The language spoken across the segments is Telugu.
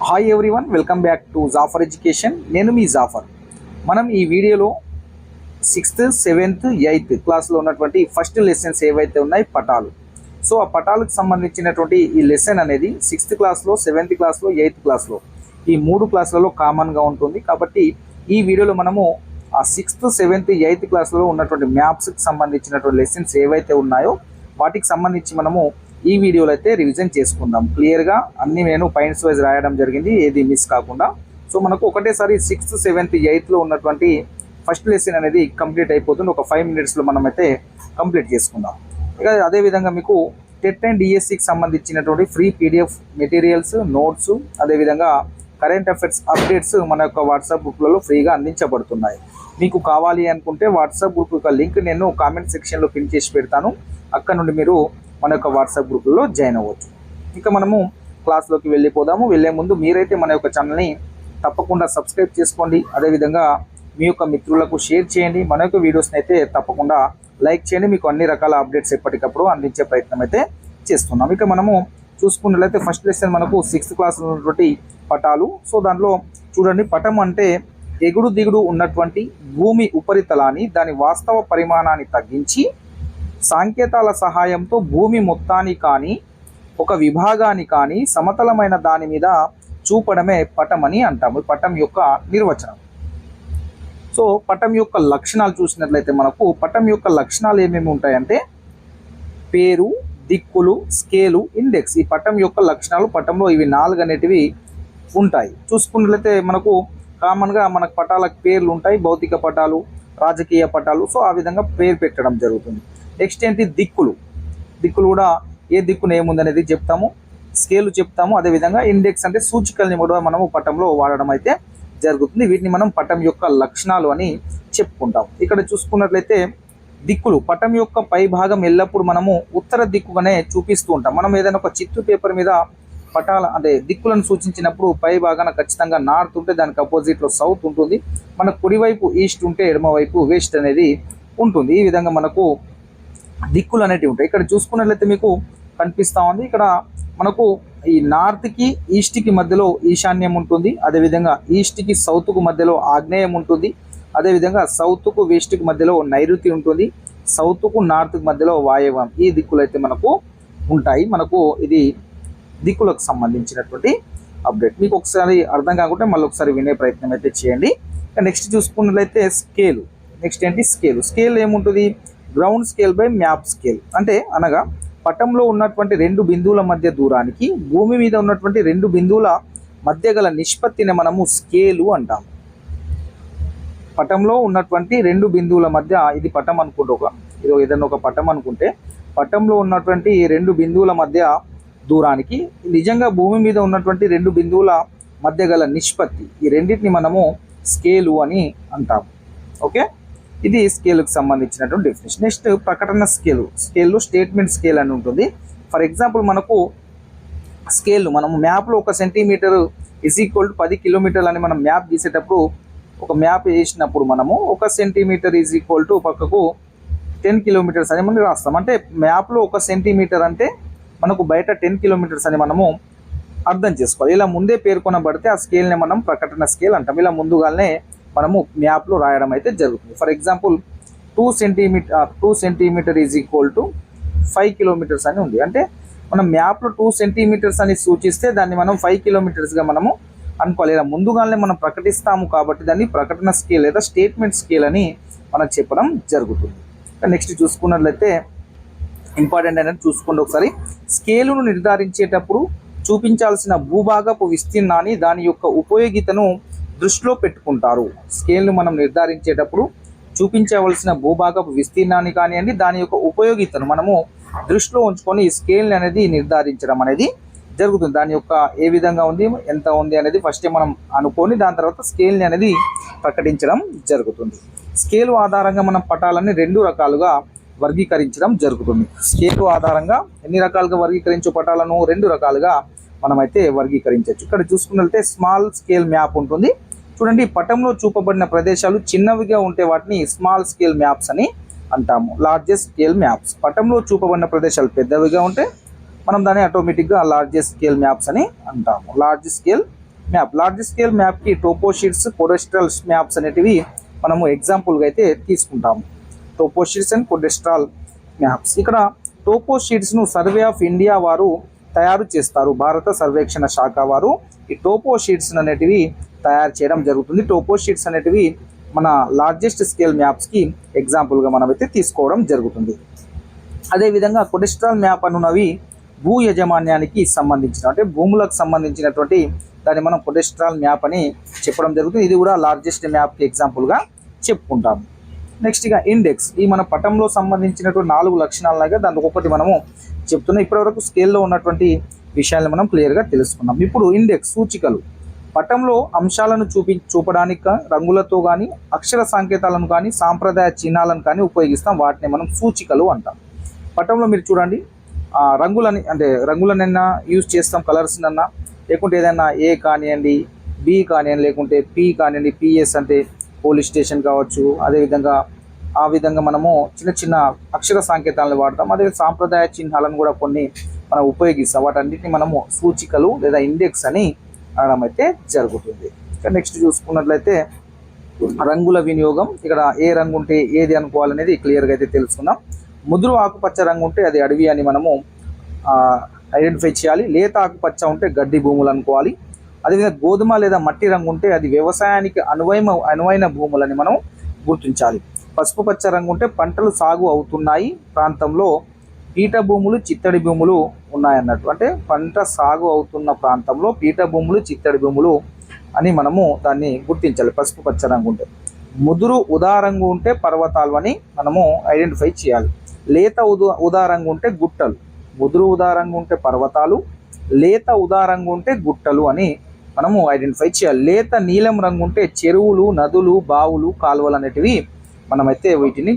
Hi everyone, welcome back to Jafar education. నేను మీ జాఫర్. మనం ఈ వీడియోలో 6th, 7th, 8th క్లాస్లో ఉన్నటువంటి ఫస్ట్ లెసన్స్ ఏవైతే ఉన్నాయి పటాలు. సో ఆ పటాలకు సంబంధించినటువంటి ఈ లెసన్ అనేది 6th క్లాస్లో, 7th క్లాస్లో, 8th క్లాస్లో ఈ 3 క్లాసులలో కామన్గా ఉంటుంది. కాబట్టి ఈ వీడియోలో మనము ఆ 6th, 7th, 8th క్లాస్లో ఉన్నటువంటి మ్యాథ్స్కి సంబంధించినటువంటి లెసన్స్ ఏవైతే ఉన్నాయో వాటికి సంబంధించి మనము ఈ వీడియోలో అయితే రివిజన్ చేసుకుందాం. క్లియర్గా అన్ని నేను పాయింట్స్ వైజ్ రాయడం జరిగింది, ఏది మిస్ కాకుండా. సో మనకు ఒకటేసారి 6th, 7th, 8thలో ఉన్నటువంటి ఫస్ట్ లెసన్ అనేది కంప్లీట్ అయిపోతుంది. ఒక 5 minutesలో మనం అయితే కంప్లీట్ చేసుకుందాం. ఇక అదేవిధంగా మీకు టెట్ అండ్ డిఎస్సికి సంబంధించినటువంటి ఫ్రీ పీడిఎఫ్ మెటీరియల్స్, నోట్స్, అదేవిధంగా కరెంట్ అఫైర్స్ అప్డేట్స్ మన యొక్క వాట్సాప్ గ్రూప్లలో ఫ్రీగా అందించబడుతున్నాయి. మీకు కావాలి అనుకుంటే వాట్సాప్ గ్రూప్ యొక్క లింక్ నేను కామెంట్ సెక్షన్లో పిన్ చేసి పెడతాను. అక్కడ నుండి మీరు మన యొక్క వాట్సాప్ గ్రూప్లో జాయిన్ అవ్వచ్చు. ఇక మనము క్లాస్లోకి వెళ్ళిపోదాము. వెళ్ళే ముందు మీరైతే మన యొక్క ఛానల్ని తప్పకుండా సబ్స్క్రైబ్ చేసుకోండి. అదేవిధంగా మీ యొక్క మిత్రులకు షేర్ చేయండి. మన యొక్క వీడియోస్ని అయితే తప్పకుండా లైక్ చేయండి. మీకు అన్ని రకాల అప్డేట్స్ ఎప్పటికప్పుడు అందించే ప్రయత్నం అయితే చేస్తున్నాం. ఇక మనము చూసుకున్నట్లయితే ఫస్ట్ లెసన్ మనకు 6th క్లాస్లో ఉన్నటువంటి పటాలు. సో దాంట్లో చూడండి, పటం అంటే ఎగుడు దిగుడు ఉన్నటువంటి భూమి ఉపరితలాన్ని దాని వాస్తవ పరిమాణాన్ని తగ్గించి సాంకేతాల సహాయంతో భూమి మొత్తాన్ని కానీ ఒక విభాగాన్ని కానీ సమతలమైన దాని మీద చూపడమే పటం అని అంటాము. పటం యొక్క నిర్వచనం. సో పటం యొక్క లక్షణాలు చూసినట్లయితే మనకు పటం యొక్క లక్షణాలు ఏమేమి ఉంటాయంటే పేరు, దిక్కులు, స్కేలు, ఇండెక్స్. ఈ పటం యొక్క లక్షణాలు పటంలో ఇవి 4 అనేటివి ఉంటాయి. చూసుకున్నట్లయితే మనకు కామన్గా మనకు పటాలకు పేర్లు ఉంటాయి. భౌతిక పటాలు, రాజకీయ పటాలు. సో ఆ విధంగా పేరు పెట్టడం జరుగుతుంది. నెక్స్ట్ ఏంటి, దిక్కులు. దిక్కులు కూడా ఏ దిక్కును ఏముందనేది చెప్తాము, స్కేలు చెప్తాము. అదేవిధంగా ఇండెక్స్ అంటే సూచికల్ని కూడా మనము పటంలో వాడడం అయితే జరుగుతుంది. వీటిని మనం పటం యొక్క లక్షణాలు అని చెప్పుకుంటాం. ఇక్కడ చూసుకున్నట్లయితే దిక్కులు, పటం యొక్క పై భాగం ఎల్లప్పుడూ మనము ఉత్తర దిక్కుగానే చూపిస్తూ ఉంటాం. మనం ఏదైనా ఒక చిత్తు పేపర్ మీద పటాల అంటే దిక్కులను సూచించినప్పుడు పై భాగాన ఖచ్చితంగా నార్త్ ఉంటే దానికి అపోజిట్లో సౌత్ ఉంటుంది. మన కుడివైపు ఈస్ట్ ఉంటే ఎడమవైపు వెస్ట్ అనేది ఉంటుంది. ఈ విధంగా మనకు దిక్కులు అనేటివి ఉంటాయి. ఇక్కడ చూసుకున్నట్లయితే మీకు కనిపిస్తూ ఉంది. ఇక్కడ మనకు ఈ నార్త్కి ఈస్ట్కి మధ్యలో ఈశాన్యం ఉంటుంది. అదేవిధంగా ఈస్ట్కి సౌత్కు మధ్యలో ఆగ్నేయం ఉంటుంది. అదేవిధంగా సౌత్కు వెస్ట్కి మధ్యలో నైరుతి ఉంటుంది. సౌత్కు నార్త్కి మధ్యలో వాయవ్యం. ఈ దిక్కులు అయితే మనకు ఉంటాయి. మనకు ఇది దిక్కులకు సంబంధించినటువంటి అప్డేట్. మీకు ఒకసారి అర్థం కాకుంటే మళ్ళీ ఒకసారి వినే ప్రయత్నం అయితే చేయండి. నెక్స్ట్ చూసుకున్నట్లయితే స్కేలు. నెక్స్ట్ ఏంటి, స్కేలు. స్కేల్ ఏముంటుంది, ground scale by map scale. అంటే అనగా పటంలో ఉన్నటువంటి 2 బిందువుల మధ్య దూరానికి భూమి మీద ఉన్నటువంటి 2 బిందువుల మధ్య గల నిష్పత్తిని మనము స్కేలు అంటాము. పటంలో ఉన్నటువంటి 2 బిందువుల మధ్య, ఇది పటం అనుకుంటే ఇది ఏదైనా ఒక పటం అనుకుంటే పటంలో ఉన్నటువంటి 2 బిందువుల మధ్య దూరానికి నిజంగా భూమి మీద ఉన్నటువంటి 2 బిందువుల మధ్య గల నిష్పత్తి, ఈ రెండింటిని మనము స్కేలు అని అంటాము. ఓకే, ఇది స్కేల్కి సంబంధించినటువంటి డెఫినేషన్. నెక్స్ట్ ప్రకటన స్కేలు. స్కేల్లో స్టేట్మెంట్ స్కేల్ అని ఉంటుంది. ఫర్ ఎగ్జాంపుల్ మనకు స్కేల్ మనము మ్యాప్లో 1 సెంటీమీటర్ = 10 కిలోమీటర్లు అని మనం మ్యాప్ గీసేటప్పుడు ఒక మ్యాప్ వేసినప్పుడు మనము 1 సెంటీమీటర్ = పక్కకు 10 కిలోమీటర్స్ అని మనం రాస్తాం. అంటే మ్యాప్లో 1 సెంటీమీటర్ అంటే మనకు బయట 10 కిలోమీటర్స్ అని మనము అర్థం చేసుకోవాలి. ఇలా ముందే పేర్కొనబడితే ఆ స్కేల్ని మనం ప్రకటన స్కేల్ అంటాం. ఇలా ముందుగానే మనము మ్యాప్లో రాయడం అయితే జరుగుతుంది. ఫర్ ఎగ్జాంపుల్ 2 సెంటీమీటర్ = 5 కిలోమీటర్స్ అని ఉంది. అంటే మనం మ్యాప్లో 2 సెంటీమీటర్స్ అని సూచిస్తే దాన్ని మనం 5 కిలోమీటర్స్గా మనము అనుకోవాలి. ఇలా ముందుగానే మనం ప్రకటిస్తాము కాబట్టి దాన్ని ప్రకటన స్కేల్ లేదా స్టేట్మెంట్ స్కేల్ అని మనం చెప్పడం జరుగుతుంది. నెక్స్ట్ చూసుకున్నట్లయితే ఇంపార్టెంట్ అనేది చూసుకోండి ఒకసారి. స్కేలును నిర్ధారించేటప్పుడు చూపించాల్సిన భూభాగపు విస్తీర్ణాన్ని, దాని యొక్క ఉపయోగితను దృష్టిలో పెట్టుకుంటారు. స్కేల్ను మనం నిర్ధారించేటప్పుడు చూపించవలసిన భూభాగపు విస్తీర్ణాన్ని కానివ్వండి, దాని యొక్క ఉపయోగితను మనము దృష్టిలో ఉంచుకొని స్కేల్ని అనేది నిర్ధారించడం అనేది జరుగుతుంది. దాని యొక్క ఏ విధంగా ఉంది, ఎంత ఉంది అనేది ఫస్టే మనం అనుకొని దాని తర్వాత స్కేల్ని అనేది ప్రకటించడం జరుగుతుంది. స్కేలు ఆధారంగా మనం పటాలని 2 రకాలుగా వర్గీకరించడం జరుగుతుంది. స్కేలు ఆధారంగా ఎన్ని రకాలుగా వర్గీకరించే పటాలను 2 రకాలుగా మనమైతే వర్గీకరించవచ్చు. ఇక్కడ చూసుకున్నట్లయితే స్మాల్ స్కేల్ మ్యాప్ ఉంటుంది. చూడండి, పటంలో చూపబడిన ప్రదేశాలు చిన్నవిగా ఉంటే వాటిని స్మాల్ స్కేల్ మ్యాప్స్ అని అంటాము. లార్జెస్ట్ స్కేల్ మ్యాప్స్, పటంలో చూపబడిన ప్రదేశాలు పెద్దవిగా ఉంటే మనం దాన్ని ఆటోమేటిక్గా లార్జెస్ట్ స్కేల్ మ్యాప్స్ అని అంటాము. Large scale map. Large scale మ్యాప్కి టోపో షీట్స్, కొడెస్ట్రాల్ మ్యాప్స్ అనేటివి మనము ఎగ్జాంపుల్గా అయితే తీసుకుంటాము. Topo sheets and cadastral maps. ఇక్కడ టోపో షీట్స్ను సర్వే ఆఫ్ ఇండియా వారు తయారు చేస్తారు. భారత సర్వేక్షణ శాఖ వారు ఈ టోపో షీట్స్ అనేటివి తయారు చేయడం జరుగుతుంది. టోపో షీట్స్ అనేటివి మన లార్జెస్ట్ స్కేల్ మ్యాప్స్కి ఎగ్జాంపుల్గా మనమైతే తీసుకోవడం జరుగుతుంది. అదేవిధంగా కొడెస్ట్రాల్ మ్యాప్ అనున్నవి భూ యజమాన్యానికి సంబంధించిన, అంటే భూములకు సంబంధించినటువంటి దాన్ని మనం కొడెస్ట్రాల్ మ్యాప్ అని చెప్పడం జరుగుతుంది. ఇది కూడా లార్జెస్ట్ మ్యాప్కి ఎగ్జాంపుల్గా చెప్పుకుంటాము. నెక్స్ట్ ఇక ఇండెక్స్. ఈ మన పటంలో సంబంధించినటువంటి 4 లక్షణాలుగా దాని ఒక్కొక్కటి మనము చెప్తున్నాం. ఇప్పటివరకు స్కేల్లో ఉన్నటువంటి విషయాలను మనం క్లియర్గా తెలుసుకున్నాం. ఇప్పుడు ఇండెక్స్, సూచికలు. పటంలో అంశాలను చూపడానికి రంగులతో కానీ, అక్షర సంకేతాలను కానీ, సాంప్రదాయ చిహ్నాలను కానీ ఉపయోగిస్తాం. వాటిని మనం సూచికలు అంటాం. పటంలో మీరు చూడండి, రంగులని, అంటే రంగులనైనా యూజ్ చేస్తాం, కలర్స్నన్నా, లేకుంటే ఏదైనా ఏ కానివ్వండి, బి కానివ్వండి, లేకుంటే పి కానివ్వండి. పిఎస్ అంటే పోలీస్ స్టేషన్ కావచ్చు. అదేవిధంగా ఆ విధంగా మనము చిన్న చిన్న అక్షర సంకేతాలను వాడతాం. అదే సాంప్రదాయ చిహ్నాలను కూడా కొన్ని మనం ఉపయోగిస్తాం. వాటన్నిటిని మనము సూచికలు లేదా ఇండెక్స్ అని అనడం అయితే జరుగుతుంది. నెక్స్ట్ చూసుకున్నట్లయితే రంగుల వినియోగం. ఇక్కడ ఏ రంగు ఉంటే ఏది అనుకోవాలనేది క్లియర్గా అయితే తెలుసుకుందాం. ముదురు ఆకుపచ్చ రంగు ఉంటే అది అడవి అని మనము ఐడెంటిఫై చేయాలి. లేత ఆకుపచ్చ ఉంటే గడ్డి భూములు అనుకోవాలి. అదేవిధంగా గోధుమ లేదా మట్టి రంగు ఉంటే అది వ్యవసాయానికి అనువైన భూములని మనం గుర్తించాలి. పసుపు పచ్చ రంగు ఉంటే పంటలు సాగు అవుతున్నాయి ప్రాంతంలో పీఠ భూములు, చిత్తడి భూములు ఉన్నాయన్నట్టు. అంటే పంట సాగు అవుతున్న ప్రాంతంలో పీఠ భూములు, చిత్తడి భూములు అని మనము దాన్ని గుర్తించాలి పసుపు పచ్చ రంగు ఉంటే. ముదురు ఉదా రంగు ఉంటే పర్వతాలు అని మనము ఐడెంటిఫై చేయాలి. లేత ఉదా రంగు ఉంటే గుట్టలు. ముదురు ఉదా రంగు ఉంటే పర్వతాలు, లేత ఉదా రంగు ఉంటే గుట్టలు అని మనము ఐడెంటిఫై చేయాలి. లేత నీలం రంగు ఉంటే చెరువులు, నదులు, బావులు, కాలువలు అనేటివి మనమైతే వీటిని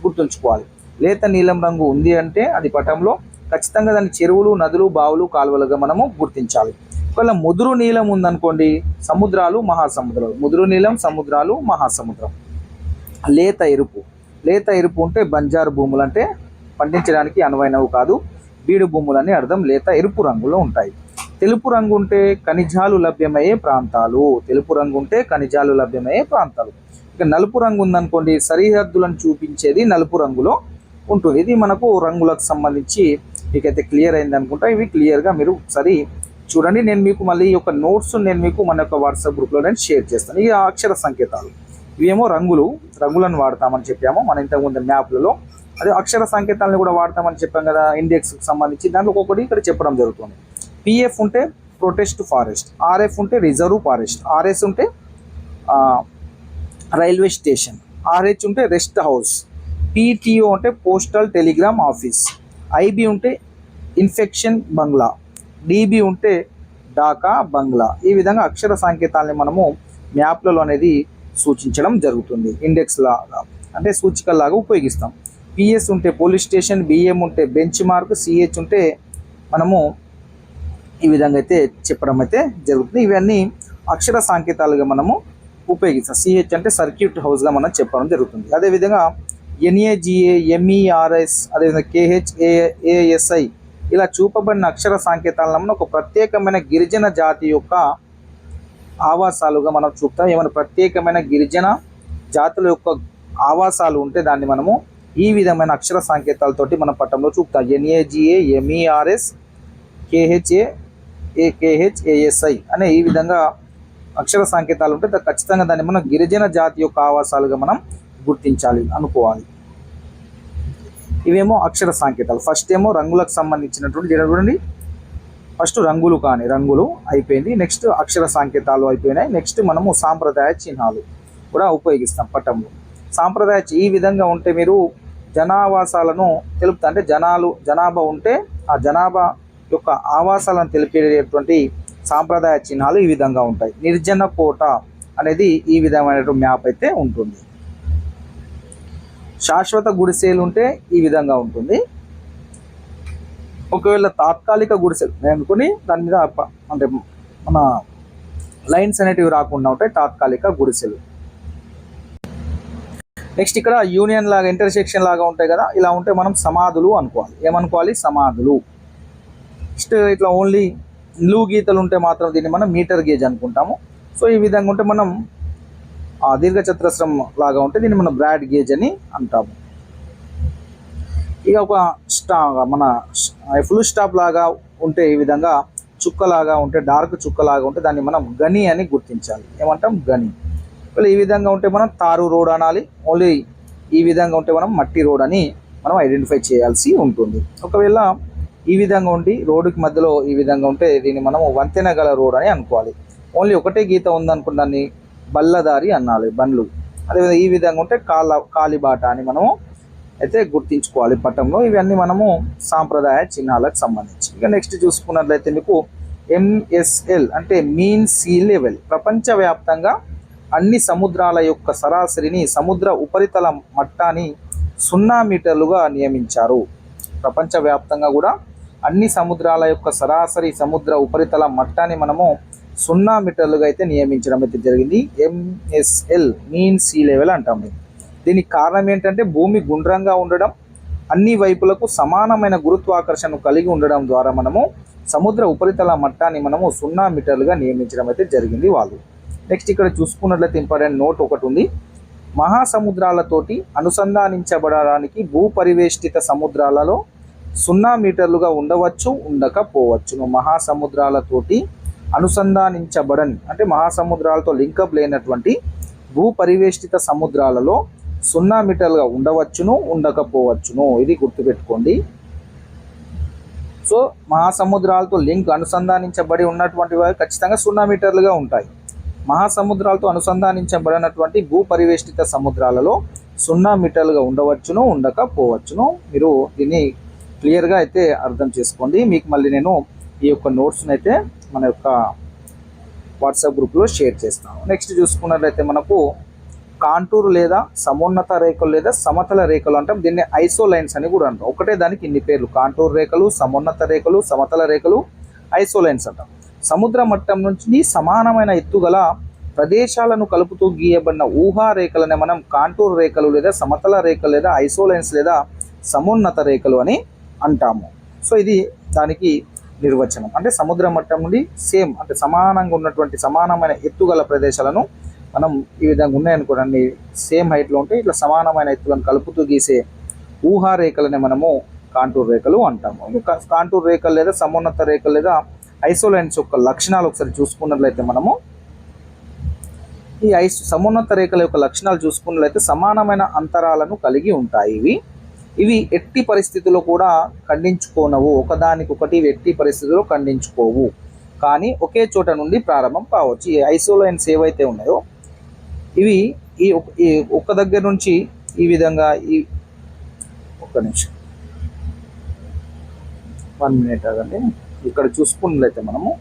గుర్తుంచుకోవాలి. లేత నీలం రంగు ఉంది అంటే అది పటంలో ఖచ్చితంగా దాన్ని చెరువులు, నదులు, బావులు, కాలువలుగా మనము గుర్తించాలి. ఒకవేళ ముదురు నీలం ఉందనుకోండి, సముద్రాలు, మహాసముద్రాలు. ముదురు నీలం సముద్రాలు, మహాసముద్రం. లేత ఎరుపు. లేత ఎరుపు ఉంటే బంజారు భూములు, అంటే పండించడానికి అనువైనవి కాదు, బీడు భూములని అర్థం. లేత ఎరుపు రంగులో ఉంటాయి. తెలుపు రంగు ఉంటే ఖనిజాలు లభ్యమయ్యే ప్రాంతాలు. తెలుపు రంగు ఉంటే ఖనిజాలు లభ్యమయ్యే ప్రాంతాలు. ఇక నలుపు రంగు ఉందనుకోండి, సరిహద్దులను చూపించేది నలుపు రంగులో ఉంటుంది. ఇది మనకు రంగులకు సంబంధించి మీకైతే క్లియర్ అయింది అనుకుంటా. ఇవి క్లియర్గా మీరు ఒకసారి చూడండి. నేను మీకు మళ్ళీ ఈ యొక్క నోట్స్ నేను మీకు మన యొక్క వాట్సాప్ గ్రూప్లో నేను షేర్ చేస్తాను. ఈ అక్షర సంకేతాలు ఇవేమో రంగులను వాడతామని చెప్పాము మన ఇంతకుముందు మ్యాప్లలో. అదే అక్షర సంకేతాలను కూడా వాడతామని చెప్పాం కదా ఇండెక్స్కి సంబంధించి. దాంట్లో ఒక్కొక్కటి ఇక్కడ చెప్పడం జరుగుతుంది. పిఎఫ్ ఉంటే ప్రొటెస్ట్ ఫారెస్ట్, ఆర్ఎఫ్ ఉంటే రిజర్వ్ ఫారెస్ట్, ఆర్ఎస్ ఉంటే రైల్వే స్టేషన్, ఆర్హెచ్ ఉంటే రెస్ట్ హౌస్, పిటిఓ అంటే పోస్టల్ టెలిగ్రామ్ ఆఫీస్, ఐబి ఉంటే ఇన్ఫెక్షన్ బంగ్లా, డిబి ఉంటే ఢాకా బంగ్లా. ఈ విధంగా అక్షర సంకేతాలని మనము మ్యాప్లలో అనేది సూచించడం జరుగుతుంది. ఇండెక్స్ లాగా అంటే సూచికల్లాగా ఉపయోగిస్తాం. పిఎస్ ఉంటే పోలీస్ స్టేషన్, బిఎం ఉంటే బెంచ్ మార్క్, సిహెచ్ ఉంటే మనము ఈ విధంగా అయితే చెప్పడం అయితే జరుగుతుంది. ఇవన్నీ అక్షర సంకేతాలుగా మనము ఉపయోగిస్తాం. సిహెచ్ అంటే సర్క్యూట్ హౌస్గా మనం చెప్పడం జరుగుతుంది. అదేవిధంగా ఎన్ఏజిఏ, ఎంఈఆర్ఎస్, అదేవిధంగా కేహెచ్ఏఎస్ఐ ఇలా చూపబడిన అక్షర సంకేతాలను ఒక ప్రత్యేకమైన గిరిజన జాతి యొక్క ఆవాసాలుగా మనం చూపుతాం. ఏమైనా ప్రత్యేకమైన గిరిజన జాతుల యొక్క ఆవాసాలు ఉంటే దాన్ని మనము ఈ విధమైన అక్షర సంకేతాలతోటి మన పట్టంలో చూపుతాం. ఎన్ఏజిఏ, ఎంఈఆర్ఎస్, కేహెచ్ఏఎస్ఐ అనే ఈ విధంగా అక్షర సంకేతాలు ఉంటే ఖచ్చితంగా దాన్ని మనం గిరిజన జాతి యొక్క ఆవాసాలుగా మనం గుర్తించాలి అనుకోవాలి. ఇవేమో అక్షర సంకేతాలు. ఫస్ట్ ఏమో రంగులకు సంబంధించినటువంటి చూడండి, ఫస్ట్ రంగులు అయిపోయింది. నెక్స్ట్ అక్షర సంకేతాలు అయిపోయినాయి. నెక్స్ట్ మనము సాంప్రదాయ చిహ్నాలు కూడా ఉపయోగిస్తాం పటంలో. సాంప్రదాయ ఈ విధంగా ఉంటే మీరు జనావాసాలను తెలుపుతా, అంటే జనాభా ఉంటే ఆ జనాభా యొక్క ఆవాసాలను తెలిపేటటువంటి సాంప్రదాయ చిహ్నాలు ఈ విధంగా ఉంటాయి. నిర్జన కోట అనేది ఈ విధమైన మ్యాప్ అయితే ఉంటుంది. శాశ్వత గుడిసెలు ఉంటే ఈ విధంగా ఉంటుంది. ఒకవేళ తాత్కాలిక గుడిసెలు అనుకుని దాని మీద అంటే మన లైన్స్ అనేటివి రాకుండా ఉంటాయి తాత్కాలిక గుడిసెలు. నెక్స్ట్ ఇక్కడ యూనియన్ లాగా, ఇంటర్సెక్షన్ లాగా ఉంటాయి కదా, ఇలా ఉంటే మనం సమాధులు అనుకోవాలి. ఏమనుకోవాలి? సమాధులు. నెక్స్ట్ ఇట్లా ఓన్లీ నిలువు గీతలు ఉంటే మాత్రం దీన్ని మనం మీటర్ గేజ్ అనుకుంటాము. సో ఈ విధంగా ఉంటే మనం దీర్ఘచతురస్రం లాగా ఉంటే దీన్ని మనం బ్రాడ్ గేజ్ అని అంటాము. ఇక ఒక మన ఫుల్ స్టాప్ లాగా ఉంటే ఈ విధంగా చుక్కలాగా ఉంటే డార్క్ చుక్కలాగా ఉంటే దాన్ని మనం గని అని గుర్తించాలి. ఏమంటాం? గని. ఈ విధంగా ఉంటే మనం తారు రోడ్ అనాలి. ఓన్లీ ఈ విధంగా ఉంటే మనం మట్టి రోడ్ అని మనం ఐడెంటిఫై చేయాల్సి ఉంటుంది. ఒకవేళ ఈ విధంగా ఉండి రోడ్డుకి మధ్యలో ఈ విధంగా ఉంటే దీన్ని మనము వంతెన గల రోడ్ అని అనుకోవాలి. ఓన్లీ ఒకటే గీత ఉందనుకున్న దాన్ని బల్లదారి అనాలి, బండ్లు. అదేవిధంగా ఈ విధంగా ఉంటే కాలిబాట అని మనము అయితే గుర్తించుకోవాలి పటంలో. ఇవన్నీ మనము సాంప్రదాయ చిహ్నాలకు సంబంధించి. ఇక నెక్స్ట్ చూసుకున్నట్లయితే మీకు MSL అంటే మీన్ సీ లెవెల్. ప్రపంచవ్యాప్తంగా అన్ని సముద్రాల యొక్క సరాసరిని సముద్ర ఉపరితల మట్టాన్ని 0 మీటర్లుగా నియమించారు. ప్రపంచవ్యాప్తంగా కూడా అన్ని సముద్రాల యొక్క సరాసరి సముద్ర ఉపరితల మట్టాన్ని మనము 0 మీటర్లుగా అయితే నియమించడం అయితే జరిగింది. MSL మీన్ సీ లెవెల్ అంటాం. దీనికి కారణం ఏంటంటే భూమి గుండ్రంగా ఉండడం, అన్ని వైపులకు సమానమైన గురుత్వాకర్షణను కలిగి ఉండడం ద్వారా మనము సముద్ర ఉపరితల మట్టాన్ని మనము 0 మీటర్లుగా నియమించడం అయితే జరిగింది వాళ్ళు. నెక్స్ట్ ఇక్కడ చూసుకున్నట్లయితే ఇంపార్టెంట్ నోట్ ఒకటి ఉంది. మహాసముద్రాలతోటి అనుసంధానించబడడానికి భూపరివేష్టిత సముద్రాలలో 0 మీటర్లుగా ఉండవచ్చు, ఉండకపోవచ్చును. మహాసముద్రాలతోటి అనుసంధానించబడని అంటే మహాసముద్రాలతో లింకప్ లేనటువంటి భూపరివేష్టిత సముద్రాలలో 0 మీటర్లుగా ఉండవచ్చును, ఉండకపోవచ్చును. ఇది గుర్తుపెట్టుకోండి. సో మహాసముద్రాలతో అనుసంధానించబడి ఉన్నటువంటి వారు ఖచ్చితంగా 0 మీటర్లుగా ఉంటాయి. మహాసముద్రాలతో అనుసంధానించబడినటువంటి భూపరివేష్టిత సముద్రాలలో 0 మీటర్లుగా ఉండవచ్చును, ఉండకపోవచ్చును. మీరు దీన్ని క్లియర్గా అయితే అర్థం చేసుకోండి. మీకు మళ్ళీ నేను ఈ యొక్క నోట్స్ని అయితే మన యొక్క వాట్సాప్ గ్రూప్లో షేర్ చేస్తాను. నెక్స్ట్ చూసుకున్నట్లయితే మనకు కాంటూర్ లేదా సమున్నత రేఖలు లేదా సమతల రేఖలు అంటాం. దీన్ని ఐసోలైన్స్ అని కూడా అంటాం. ఒకటే దానికి ఇన్ని పేర్లు: కాంటూర్ రేఖలు, సమున్నత రేఖలు, సమతల రేఖలు, ఐసోలైన్స్ అంటాం. సముద్ర మట్టం నుంచి సమానమైన ఎత్తుగల ప్రదేశాలను కలుపుతూ గీయబడిన ఊహా రేఖలనే మనం కాంటూర్ రేఖలు లేదా సమతల రేఖలు లేదా ఐసోలైన్స్ లేదా సమున్నత రేఖలు అని అంటాము. సో ఇది దానికి నిర్వచనం. అంటే సముద్ర మట్టం నుండి సేమ్ అంటే సమానంగా ఉన్నటువంటి సమానమైన ఎత్తుగల ప్రదేశాలను మనం ఈ విధంగా ఉన్నాయనుకోండి, సేమ్ హైట్లో ఉంటే ఇట్లా సమానమైన ఎత్తులను కలుపుతూ గీసే ఊహా రేఖలనే మనము కాంటూర్ రేఖలు అంటాము. కాంటూర్ రేఖలు లేదా సమున్నత రేఖలు లేదా ఐసోలైన్స్ యొక్క లక్షణాలు ఒకసారి చూసుకున్నట్లయితే మనము ఈ సమున్నత రేఖల యొక్క లక్షణాలు చూసుకున్నట్లయితే సమానమైన అంతరాలను కలిగి ఉంటాయి. ఇవి ఎట్టి పరిస్థితుల్లో కూడా ఖండించుకోనవు. ఒకదానికొకటి ఎట్టి పరిస్థితుల్లో ఖండించుకోవు, కానీ ఒకే చోట నుండి ప్రారంభం కావచ్చు. ఈ ఐసోలైన్స్ ఏవైతే ఉన్నాయో ఇవి ఈ ఒక్క దగ్గర నుంచి ఈ విధంగా ఒక్క నిమిషం 1 మినిట్ అదండి. ఇక్కడ చూసుకున్నట్లయితే మనము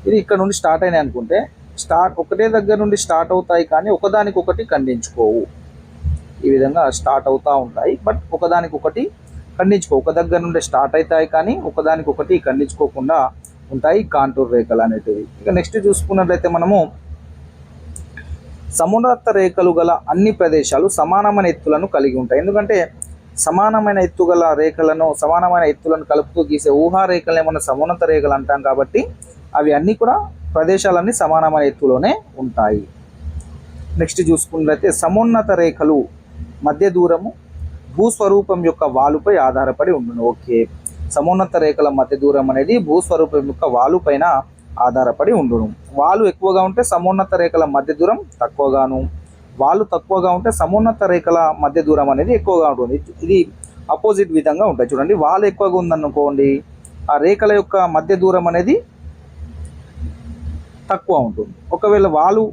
ఇది ఇక్కడ నుండి స్టార్ట్ అయినాయి అనుకుంటే ఒకటే దగ్గర నుండి స్టార్ట్ అవుతాయి, కానీ ఒకదానికొకటి ఖండించుకోవు. ఈ విధంగా స్టార్ట్ అవుతూ ఉంటాయి, బట్ ఒకదానికొకటి ఒక దగ్గర నుండి స్టార్ట్ అవుతాయి, కానీ ఒకదానికొకటి ఖండించుకోకుండా ఉంటాయి కాంటూర్ రేఖలు అనేటివి. ఇక నెక్స్ట్ చూసుకున్నట్లయితే మనము సమున్నత రేఖలు గల అన్ని ప్రదేశాలు సమానమైన ఎత్తులను కలిగి ఉంటాయి. ఎందుకంటే సమానమైన ఎత్తుగల రేఖలను సమానమైన ఎత్తులను కలుపుతూ గీసే ఊహా రేఖలనే మనం సమున్నత రేఖలు అంటాం. కాబట్టి అవి అన్నీ కూడా ప్రదేశాలన్నీ సమానమైన ఎత్తులోనే ఉంటాయి. నెక్స్ట్ చూసుకున్నట్లయితే సమున్నత రేఖలు మధ్య దూరము భూస్వరూపం యొక్క వాలుపై ఆధారపడి ఉండును. ఓకే, సమున్నత రేఖల మధ్య దూరం అనేది భూస్వరూపం యొక్క వాలు పైన ఆధారపడి ఉండును. వాలు ఎక్కువగా ఉంటే సమున్నత రేఖల మధ్య దూరం తక్కువగాను, వాలు తక్కువగా ఉంటే సమున్నత రేఖల మధ్య దూరం అనేది ఎక్కువగా ఉంటుంది. ఇది అపోజిట్ విధంగా ఉంటాయి. చూడండి, వాలు ఎక్కువగా ఉందనుకోండి, ఆ రేఖల యొక్క మధ్య దూరం అనేది తక్కువ ఉంటుంది. ఒకవేళ వాలు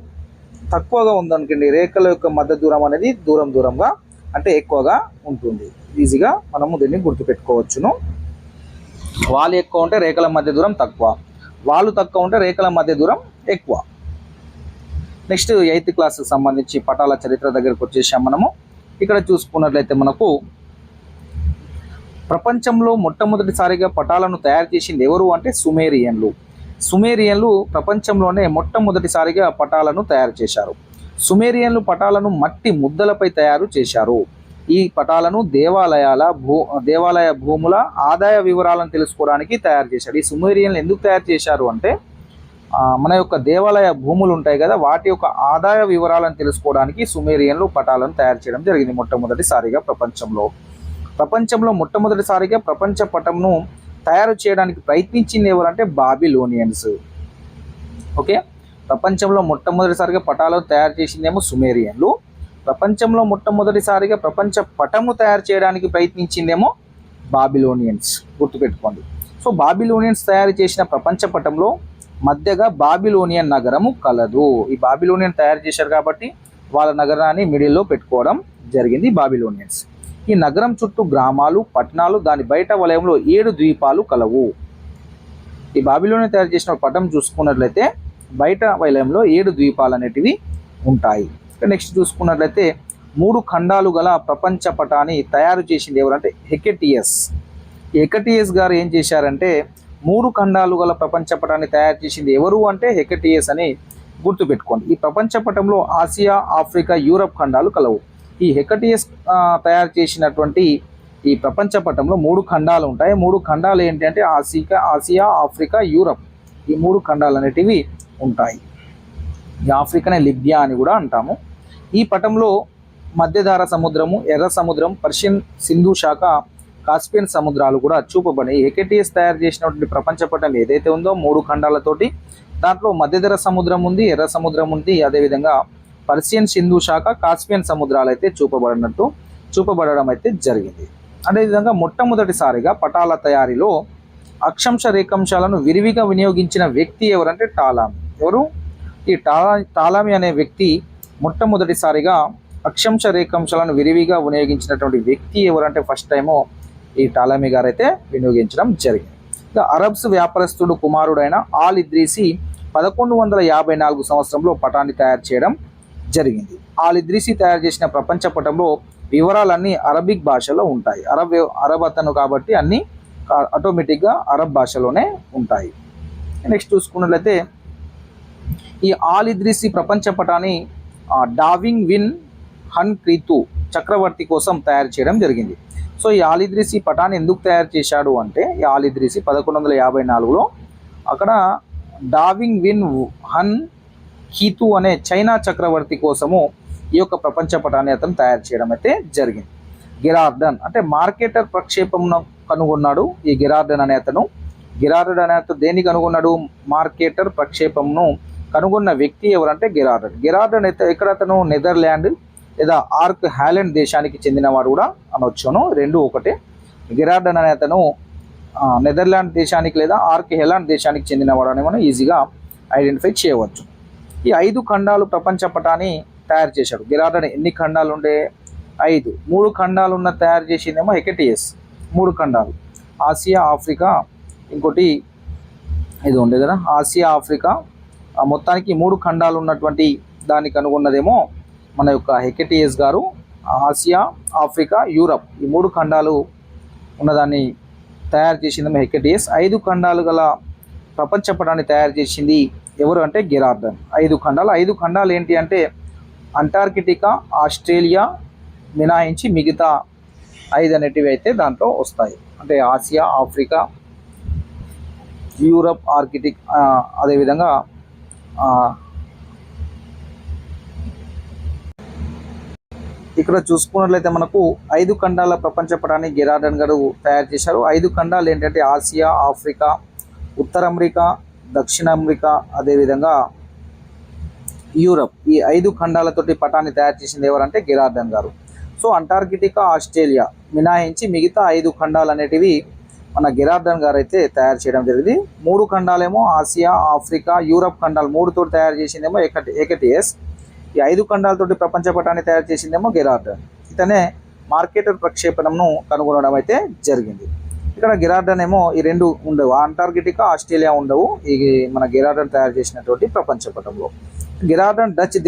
తక్కువగా ఉందనుకోండి, రేఖల యొక్క మధ్య దూరం అనేది దూరంగా అంటే ఎక్కువగా ఉంటుంది. ఈజీగా మనము దీన్ని గుర్తుపెట్టుకోవచ్చును. వాలు ఎక్కువ ఉంటే రేఖల మధ్య దూరం తక్కువ, వాలు తక్కువ ఉంటే రేఖల మధ్య దూరం ఎక్కువ. నెక్స్ట్ 8th క్లాస్కి సంబంధించి పటాల చరిత్ర దగ్గరకు వచ్చేసాం మనము. ఇక్కడ చూసుకున్నట్లయితే మనకు ప్రపంచంలో మొట్టమొదటిసారిగా పటాలను తయారు చేసింది ఎవరు అంటే సుమేరియన్లు ప్రపంచంలోనే మొట్టమొదటిసారిగా పటాలను తయారు చేశారు. సుమేరియన్లు పటాలను మట్టి ముద్దలపై తయారు చేశారు. ఈ పటాలను దేవాలయ భూముల ఆదాయ వివరాలను తెలుసుకోవడానికి తయారు చేశాడు. ఈ సుమేరియన్లు ఎందుకు తయారు చేశారు అంటే మన యొక్క దేవాలయ భూములు ఉంటాయి కదా, వాటి యొక్క ఆదాయ వివరాలను తెలుసుకోవడానికి సుమేరియన్లు పటాలను తయారు చేయడం జరిగింది మొట్టమొదటిసారిగా ప్రపంచంలో మొట్టమొదటిసారిగా ప్రపంచ పటంను తయారు చేయడానికి ప్రయత్నించింది ఎవరంటే బాబిలోనియన్స్. ఓకే, ప్రపంచంలో మొట్టమొదటిసారిగా పటాలను తయారు చేసిందేమో సుమేరియన్లు, ప్రపంచంలో మొట్టమొదటిసారిగా ప్రపంచ పటము తయారు చేయడానికి ప్రయత్నించిందేమో బాబిలోనియన్స్. గుర్తుపెట్టుకోండి. సో బాబిలోనియన్స్ తయారు చేసిన ప్రపంచ పటంలో మధ్యగా బాబిలోనియన్ నగరము కలదు. ఈ బాబిలోనియన్ తయారు చేశారు కాబట్టి వాళ్ళ నగరాన్ని మిడిల్లో పెట్టుకోవడం జరిగింది బాబిలోనియన్స్. ఈ నగరం చుట్టూ గ్రామాలు, పట్టణాలు, దాని బయట వలయంలో 7 ద్వీపాలు కలవు. ఈ బాబిలోనియన్ తయారు చేసిన పటం చూసుకున్నట్లయితే బయట వలయంలో 7 ద్వీపాలు అనేటివి ఉంటాయి. నెక్స్ట్ చూసుకున్నట్లయితే 3 ఖండాలు గల ప్రపంచ పటాన్ని తయారు చేసింది ఎవరంటే హెకెటియస్. ఈ హెకెటియస్ గారు ఏం చేశారంటే 3 ఖండాలు గల ప్రపంచ పటాన్ని తయారు చేసింది ఎవరు అంటే హెకెటియస్ అని గుర్తుపెట్టుకోండి. ఈ ప్రపంచ పటంలో ఆసియా, ఆఫ్రికా, యూరప్ ఖండాలు కలవు. ఈ హెకెటియస్ తయారు చేసినటువంటి ఈ ప్రపంచ పటంలో 3 ఖండాలు ఉంటాయి. 3 ఖండాలు ఏంటి అంటే ఆసియా, ఆఫ్రికా, యూరప్, ఈ 3 ఖండాలు అనేటివి ఉంటాయి. ఈ ఆఫ్రికానే లిబియా అని కూడా అంటాము. ఈ పటంలో మధ్యధార సముద్రము, ఎర్ర సముద్రం, పర్షియన్ సింధు శాఖ, కాస్పియన్ సముద్రాలు కూడా చూపబడినాయి. హెకెటియస్ తయారు చేసినటువంటి ప్రపంచ పటం ఏదైతే ఉందో 3 ఖండాలతోటి, దాంట్లో మధ్యధర సముద్రం ఉంది, ఎర్ర సముద్రం ఉంది, అదేవిధంగా పర్షియన్ సింధు శాఖ, కాస్పియన్ సముద్రాలు అయితే చూపబడడం అయితే జరిగింది. అదేవిధంగా మొట్టమొదటిసారిగా పటాల తయారీలో అక్షాంశ రేఖాంశాలను విరివిగా వినియోగించిన వ్యక్తి ఎవరంటే టాలమీ. ఎవరు? ఈ టాలమీ అనే వ్యక్తి మొట్టమొదటిసారిగా అక్షాంశ రేఖాంశాలను విరివిగా వినియోగించినటువంటి వ్యక్తి ఎవరంటే ఫస్ట్ టైము ఈ టాలమీ గారు అయితే వినియోగించడం జరిగింది. ఇక అరబ్స్ వ్యాపారస్తుడు కుమారుడైన ఆల్ ఇద్రీసి 1154 సంవత్సరంలో పటాన్ని తయారు చేయడం జరిగింది. ఆల్ ఇద్రీసి తయారు చేసిన ప్రపంచ పటంలో వివరాలన్నీ అరబిక్ భాషలో ఉంటాయి. అరబ్ అతను కాబట్టి అన్నీ ఆటోమేటిక్గా అరబ్ భాషలోనే ఉంటాయి. నెక్స్ట్ చూసుకున్నట్లయితే ఈ ఆల్ ఇద్రీసి ప్రపంచ పటాన్ని డావింగ్ విన్ హన్ క్రీతు చక్రవర్తి కోసం తయారు చేయడం జరిగింది. సో ఈ ఆల్ ఇద్రీసి పటాన్ని ఎందుకు తయారు చేశాడు అంటే ఈ ఆల్ ఇద్రీసి 1154లో అక్కడ డావింగ్ విన్ హన్ కీతు అనే చైనా చక్రవర్తి కోసము ఈ యొక్క ప్రపంచ పటాన్ని అతను తయారు చేయడం అయితే జరిగింది. గిరార్డన్ అంటే మార్కెటర్ ప్రక్షేపంను కనుగొన్నాడు ఈ గిరార్డన్ అనే అతను. దేన్ని కనుగొన్నాడు? మార్కెటర్ ప్రక్షేపంను కనుగొన్న వ్యక్తి ఎవరంటే గిరార్డన్ అయితే ఇక్కడ అతను నెదర్లాండ్ లేదా ఆర్క్ హాలెండ్ దేశానికి చెందినవాడు కూడా అనొచ్చును, రెండు ఒకటే. గిరార్డన్ అనే అతను నెదర్లాండ్ దేశానికి లేదా ఆర్క్ హెలాండ్ దేశానికి చెందినవాడు అని మనం ఈజీగా ఐడెంటిఫై చేయవచ్చు. ఈ 5 ఖండాలు ప్రపంచ పటాన్ని తయారు చేశాడు. గిరార్డన్ ఎన్ని ఖండాలు ఉండే? 5. 3 ఖండాలు ఉన్న తయారు చేసిందేమో హెకెటియస్. 3 ఖండాలు ఆసియా, ఆఫ్రికా, ఇంకోటి ఇది ఉండే కదా ఆసియా, ఆఫ్రికా, మొత్తానికి 3 ఖండాలు ఉన్నటువంటి దాన్ని కనుగొన్నదేమో మన యొక్క హెకెటియస్ గారు. ఆసియా, ఆఫ్రికా, యూరప్ ఈ 3 ఖండాలు ఉన్నదాన్ని తయారు చేసిందేమో హెకెటియస్. 5 ఖండాలు గల ప్రపంచ పటాన్ని తయారు చేసింది ఎవరు అంటే గిరార్డన్. 5 ఖండాలు ఏంటి అంటే అంటార్కిటికా, ఆస్ట్రేలియా మినహాయించి మిగతా 5 అనేటివి అయితే దాంట్లో వస్తాయి. అంటే ఆసియా, ఆఫ్రికా, యూరప్, ఆర్కిటిక్, అదేవిధంగా ఇక్కడ చూసుకున్నట్లయితే మనకు 5 ఖండాల ప్రపంచ పటాన్ని గిరార్డన్ గారు తయారు చేశారు. 5 ఖండాలు ఏంటంటే ఆసియా, ఆఫ్రికా, ఉత్తర అమెరికా, దక్షిణ అమెరికా, అదేవిధంగా యూరప్. ఈ 5 ఖండాలతోటి పటాన్ని తయారు చేసింది ఎవరంటే గిరార్డన్ గారు. సో అంటార్కిటికా, ఆస్ట్రేలియా మినహాయించి మిగతా 5 ఖండాలు అనేటివి మన గిరార్డన్ గారు అయితే తయారు చేయడం జరిగింది. 3 ఖండాలేమో ఆసియా, ఆఫ్రికా, యూరప్ ఖండాలు 3 తోటి తయారు చేసిందేమో హెకెటియస్. ఈ 5 ఖండాలతోటి ప్రపంచ పటాన్ని తయారు చేసిందేమో గిరార్డన్. ఇతనే మార్కెటర్ ప్రక్షేపణను కనుగొనడం అయితే జరిగింది. ఇక్కడ గిరార్డన్ ఏమో ఈ 2 ఉండవు, అంటార్కిటికా, ఆస్ట్రేలియా ఉండవు ఈ మన గిరార్డన్ తయారు చేసినటువంటి ప్రపంచ పటంలో. గిరార్డన్ డచ్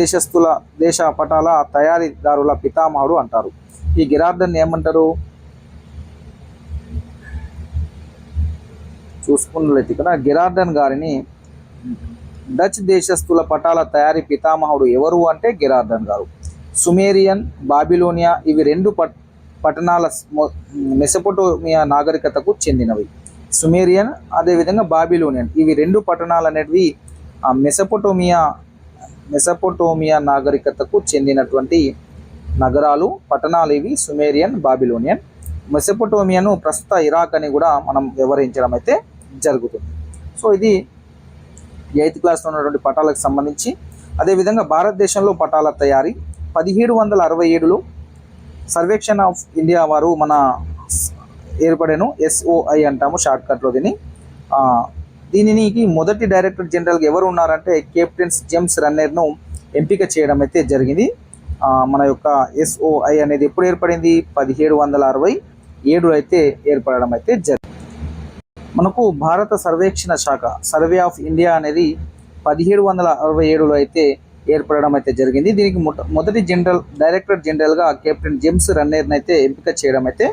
దేశ పటాల తయారీదారుల పితామహుడు అంటారు. ఈ గిరార్డన్ ఏమంటారు చూసుకున్నట్లయితే ఇక్కడ గిరార్డన్ గారిని డచ్ దేశస్థుల పటాల తయారీ పితామహుడు ఎవరు అంటే గిరార్డన్ గారు. సుమేరియన్, బాబిలోనియా ఇవి పట్టణాల మెసొపొటేమియా నాగరికతకు చెందినవి. సుమేరియన్ అదేవిధంగా బాబిలోనియన్, ఇవి రెండు పట్టణాలు అనేటివి మెసొపొటేమియా నాగరికతకు చెందినటువంటి నగరాలు, పట్టణాలు ఇవి సుమేరియన్, బాబిలోనియన్. మెసొపొటేమియాను ప్రస్తుత ఇరాక్ అని కూడా మనం వివరించడం అయితే జరుగుతుంది. సో ఇది 8th క్లాస్లో ఉన్నటువంటి పటాలకు సంబంధించి. అదేవిధంగా భారతదేశంలో పటాల తయారీ 1767లో సర్వేక్షణ ఆఫ్ ఇండియా వారు మన ఏర్పడేను, SOI అంటాము షార్ట్కట్లో దీనికి మొదటి డైరెక్టర్ జనరల్గా ఎవరు ఉన్నారంటే కెప్టెన్ జేమ్స్ రన్నర్ను ఎంపిక చేయడం అయితే జరిగింది. మన యొక్క SOI అనేది ఎప్పుడు ఏర్పడింది? 1767 అయితే ఏర్పడడం అయితే జరిగింది. మనకు భారత సర్వేక్షణ శాఖ సర్వే ఆఫ్ ఇండియా అనేది 1767లో అయితే ఏర్పడడం అయితే జరిగింది. దీనికి మొదటి డైరెక్టర్ జనరల్గా కెప్టెన్ జేమ్స్ రన్నర్ని అయితే ఎంపిక చేయడం అయితే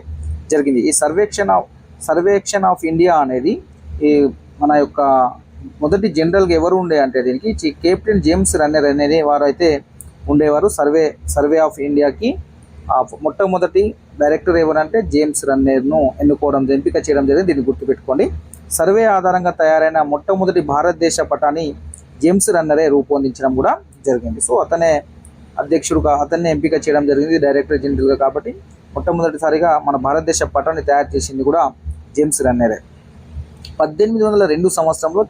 జరిగింది. ఈ సర్వేక్షణ ఆఫ్ ఇండియా అనేది ఈ మన యొక్క మొదటి జనరల్గా ఎవరు ఉండే అంటే దీనికి కెప్టెన్ జేమ్స్ రన్నర్ అనేది వారు అయితే ఉండేవారు. సర్వే ఆఫ్ ఇండియాకి మొట్టమొదటి డైరెక్టర్ ఎవరంటే జేమ్స్ రన్నర్ను ఎంపిక చేయడం జరిగింది. దీన్ని గుర్తుపెట్టుకోండి. సర్వే ఆధారంగా తయారైన మొట్టమొదటి భారతదేశ పటాన్ని జేమ్స్ రన్నరే రూపొందించడం కూడా జరిగింది. సో అతన్నే ఎంపిక చేయడం జరిగింది డైరెక్టర్ జనరల్గా. కాబట్టి మొట్టమొదటిసారిగా మన భారతదేశ పటాన్ని తయారు చేసింది కూడా జేమ్స్ రన్నరే. 1802 సంవత్సరంలో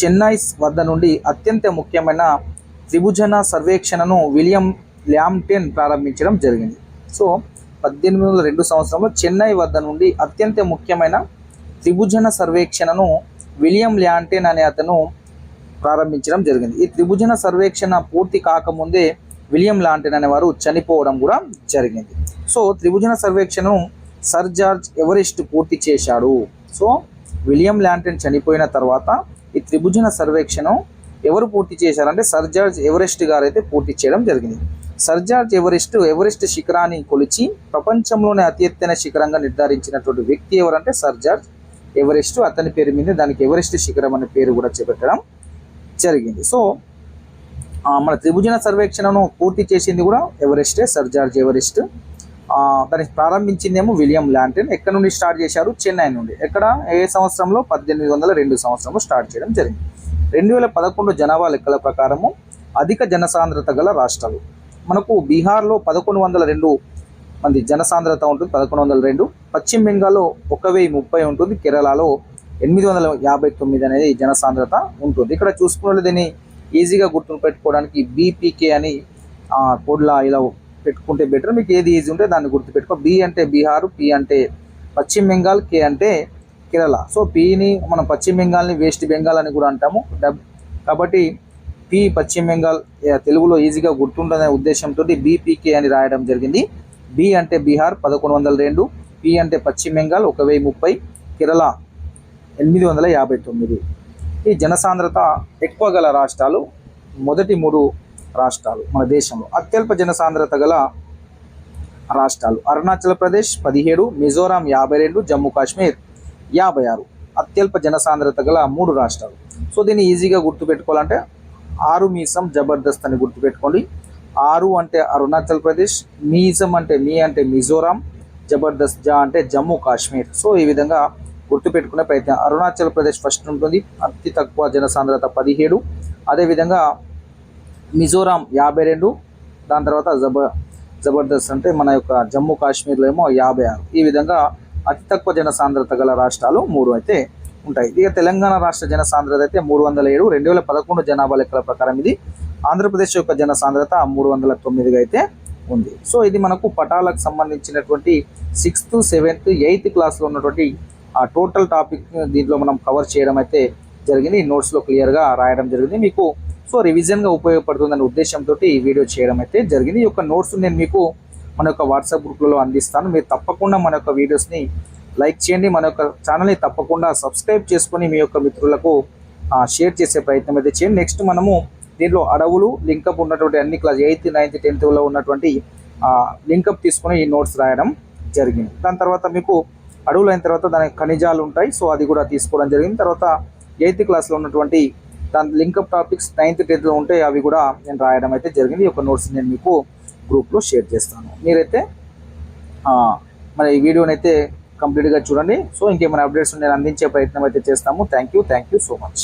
చెన్నై వద్ద నుండి అత్యంత ముఖ్యమైన త్రిభుజన సర్వేక్షణను విలియం ల్యాంప్టన్ ప్రారంభించడం జరిగింది. సో 1802 సంవత్సరంలో చెన్నై వద్ద నుండి అత్యంత ముఖ్యమైన త్రిభుజన సర్వేక్షణను విలియం ల్యాంప్టన్ అనే అతను ప్రారంభించడం జరిగింది. ఈ త్రిభుజన సర్వేక్షణ పూర్తి కాకముందే విలియం ల్యాంప్టన్ అనేవారు చనిపోవడం కూడా జరిగింది. సో త్రిభుజన సర్వేక్షణను సర్ జార్జ్ ఎవరెస్ట్ పూర్తి చేశాడు. సో విలియం ల్యాంప్టన్ చనిపోయిన తర్వాత ఈ త్రిభుజన సర్వేక్షణ ఎవరు పూర్తి చేశారంటే సర్ జార్జ్ ఎవరెస్ట్ గారు అయితే పూర్తి చేయడం జరిగింది. సర్ జార్జ్ ఎవరెస్ట్ శిఖరాన్ని కొలిచి ప్రపంచంలోనే అతి ఎత్తైన శిఖరంగా నిర్ధారించినటువంటి వ్యక్తి ఎవరంటే సర్ జార్జ్ ఎవరెస్ట్. అతని పేరు మీద దానికి ఎవరెస్ట్ శిఖరం అనే పేరు కూడా చేపట్టడం జరిగింది. సో మన త్రిభుజన సర్వేక్షణను పూర్తి చేసింది కూడా ఎవరెస్టే, సర్ జార్జ్ ఎవరెస్ట్. దాన్ని ప్రారంభించిందేమో విలియం ల్యాంప్టన్. ఎక్కడ నుండి స్టార్ట్ చేశారు? చెన్నై నుండి. ఎక్కడ? ఏ సంవత్సరంలో? 1802 సంవత్సరంలో స్టార్ట్ చేయడం జరిగింది. 2011 జనాభా లెక్కల ప్రకారము అధిక జనసాంద్రత గల రాష్ట్రాలు మనకు బీహార్లో 1102 మంది జనసాంద్రత ఉంటుంది, 1102. పశ్చిమ బెంగాల్లో 1030 ఉంటుంది, కేరళలో 859 అనేది జనసాంద్రత ఉంటుంది. ఇక్కడ చూసుకున్నట్లు దీన్ని ఈజీగా గుర్తుపెట్టుకోవడానికి BPK అని కోడ్లా ఇలా పెట్టుకుంటే బెటర్. మీకు ఏది ఈజీ ఉంటే దాన్ని గుర్తుపెట్టుకో. B అంటే బీహారు, P అంటే పశ్చిమ బెంగాల్, K అంటే కేరళ. సో Pని మనం పశ్చిమ బెంగాల్ని వెస్ట్ బెంగాల్ అని కూడా అంటాము. కాబట్టి P పశ్చిమ బెంగాల్ తెలుగులో ఈజీగా గుర్తుంటుందనే ఉద్దేశంతో BPK అని రాయడం జరిగింది. B అంటే బీహార్ 1102, P అంటే పశ్చిమ బెంగాల్ 1030, కేరళ 859. ఈ జనసాంద్రత ఎక్కువ గల రాష్ట్రాలు మొదటి 3 రాష్ట్రాలు మన దేశంలో. అత్యల్ప జనసాంద్రత గల రాష్ట్రాలు అరుణాచల్ ప్రదేశ్ 17, మిజోరాం 52, జమ్మూ కాశ్మీర్ 56. అత్యల్ప జనసాంద్రత గల 3 రాష్ట్రాలు. సో దీన్ని ఈజీగా గుర్తుపెట్టుకోవాలంటే 6 మీసం జబర్దస్త్ అని గుర్తుపెట్టుకోండి. 6 అంటే అరుణాచల్ ప్రదేశ్, మీసం అంటే మిజోరాం, జబర్దస్త్ అంటే జమ్మూ కాశ్మీర్. సో ఈ విధంగా గుర్తుపెట్టుకునే ప్రయత్నం. అరుణాచల్ ప్రదేశ్ ఫస్ట్ ఉంటుంది, అతి తక్కువ జనసాంద్రత 17. అదేవిధంగా మిజోరాం 52, దాని తర్వాత జబర్దస్త్ అంటే మన యొక్క జమ్మూ కాశ్మీర్లో ఏమో 56. ఈ విధంగా అతి తక్కువ జనసాంద్రత గల రాష్ట్రాలు 3 అయితే ఉంటాయి. ఇక తెలంగాణ రాష్ట్ర జనసాంద్రత అయితే 307, 2011 జనాభా లెక్కల ప్రకారం ఇది. ఆంధ్రప్రదేశ్ యొక్క జనసాంద్రత 309 అయితే ఉంది. సో ఇది మనకు పటాలకు సంబంధించినటువంటి 6th, 7th, 8th క్లాస్లో ఉన్నటువంటి టోటల్ టాపిక్ దీంట్లో మనం కవర్ చేయడం అయితే జరిగింది. ఈ నోట్స్లో క్లియర్గా రాయడం జరిగింది మీకు. సో రివిజన్గా ఉపయోగపడుతుందనే ఉద్దేశంతో ఈ వీడియో చేయడం అయితే జరిగింది. ఈ యొక్క నోట్స్ నేను మీకు మన యొక్క వాట్సాప్ గ్రూప్లలో అందిస్తాను. మీరు తప్పకుండా మన యొక్క వీడియోస్ని లైక్ చేయండి, మన యొక్క ఛానల్ని తప్పకుండా సబ్స్క్రైబ్ చేసుకొని మీ యొక్క మిత్రులకు షేర్ చేసే ప్రయత్నం అయితే చేయండి. నెక్స్ట్ మనము దీంట్లో అడవులు లింకప్ ఉన్నటువంటి అన్ని క్లాస్ 8th, 9th, 10thలో ఉన్నటువంటి లింకప్ తీసుకొని ఈ నోట్స్ రాయడం జరిగింది. దాని తర్వాత మీకు అడవులు అయిన తర్వాత దానికి ఖనిజాలు ఉంటాయి. సో అది కూడా తీసుకోవడం జరిగింది. తర్వాత 8th క్లాస్లో ఉన్నటువంటి దాని లింకప్ టాపిక్స్ 9th, 10thలో ఉంటాయి, అవి కూడా నేను రాయడం అయితే జరిగింది. ఈ యొక్క నోట్స్ నేను మీకు గ్రూప్లో షేర్ చేస్తాను. మీరైతే మరి ఈ వీడియోని అయితే కంప్లీట్గా చూడండి. సో ఇంకేమైనా అప్డేట్స్ నేను అందించే ప్రయత్నం అయితే చేస్తాము. Thank you so much.